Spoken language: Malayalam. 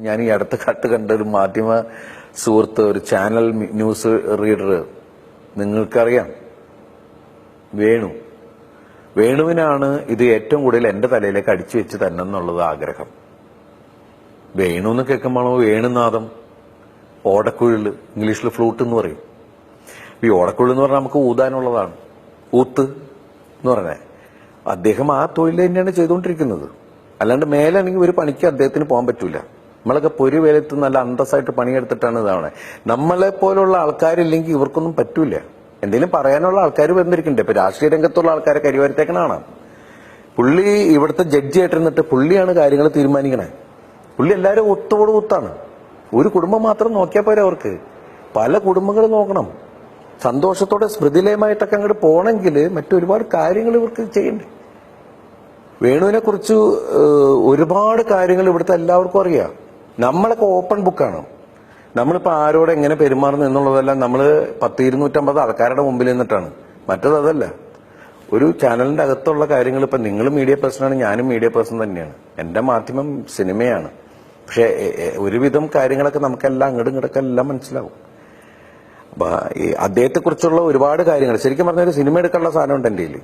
ഞാൻ ഈ അടുത്ത കണ്ട ഒരു മാധ്യമ സുഹൃത്ത്, ഒരു ചാനൽ ന്യൂസ് റീഡർ, നിങ്ങൾക്കറിയാം, വേണുവിനാണ് ഇത് ഏറ്റവും കൂടുതൽ എന്റെ തലയിലേക്ക് അടിച്ചു വെച്ച് തന്നെ എന്നുള്ളത് ആഗ്രഹം. വേണു എന്ന് കേൾക്കുമ്പോഴോ വേണുനാഥം, ഓടക്കുഴൽ, ഇംഗ്ലീഷിൽ ഫ്ലൂട്ട് എന്ന് പറയും. ഈ ഓടക്കുഴൽ എന്ന് പറഞ്ഞാൽ നമുക്ക് ഊതാനുള്ളതാണ്, ഊത്ത് എന്ന് പറഞ്ഞാൽ. അദ്ദേഹം ആ തൊഴിൽ തന്നെയാണ് ചെയ്തുകൊണ്ടിരിക്കുന്നത്. അല്ലാണ്ട് മേലാണെങ്കിൽ ഒരു പണിക്ക് അദ്ദേഹത്തിന് പോകാൻ പറ്റൂല. നമ്മളൊക്കെ പൊരി വേലത്ത് നല്ല അന്തസ്സായിട്ട് പണിയെടുത്തിട്ടാണ് ഇതാവണേ. നമ്മളെ പോലുള്ള ആൾക്കാരില്ലെങ്കിൽ ഇവർക്കൊന്നും പറ്റൂല. എന്തെങ്കിലും പറയാനുള്ള ആൾക്കാർ വന്നിരിക്കണ്ടേ. ഇപ്പൊ രാഷ്ട്രീയ രംഗത്തുള്ള ആൾക്കാരെ കരിവാരിത്തേക്കണാണ്. പുള്ളി ഇവിടുത്തെ ജഡ്ജിയായിട്ടിരുന്നിട്ട് പുള്ളിയാണ് കാര്യങ്ങൾ തീരുമാനിക്കണേ. പുള്ളി എല്ലാവരും ഒത്താണ്. ഒരു കുടുംബം മാത്രം നോക്കിയാൽ പോരെ അവർക്ക്, പല കുടുംബങ്ങൾ നോക്കണം. സന്തോഷത്തോടെ സ്മൃതിലയമായിട്ടൊക്കെ അങ്ങോട്ട് പോകണമെങ്കിൽ മറ്റൊരുപാട് കാര്യങ്ങൾ ഇവർക്ക് ചെയ്യണ്ടേ. വേണുവിനെ കുറിച്ച് ഒരുപാട് കാര്യങ്ങൾ ഇവിടുത്തെ എല്ലാവർക്കും അറിയാം. നമ്മളൊക്കെ ഓപ്പൺ ബുക്കാണ്. നമ്മളിപ്പോൾ ആരോട് എങ്ങനെ പെരുമാറുന്നു എന്നുള്ളതെല്ലാം നമ്മൾ 250 ആൾക്കാരുടെ മുമ്പിൽ നിന്നിട്ടാണ്. മറ്റതല്ല, ഒരു ചാനലിന്റെ അകത്തുള്ള കാര്യങ്ങൾ. ഇപ്പം നിങ്ങൾ മീഡിയ പേഴ്സണാണ്, ഞാനും മീഡിയ പേഴ്സൺ തന്നെയാണ്. എൻ്റെ മാധ്യമം സിനിമയാണ്. പക്ഷെ ഒരുവിധം കാര്യങ്ങളൊക്കെ നമുക്കെല്ലാം ഇങ്ങോട്ടൊക്കെ എല്ലാം മനസ്സിലാവും. അദ്ദേഹത്തെ കുറിച്ചുള്ള ഒരുപാട് കാര്യങ്ങൾ, ശരിക്കും പറഞ്ഞ ഒരു സിനിമ എടുക്കാനുള്ള സാധനം ഉണ്ട് എൻ്റെ കയ്യിൽ.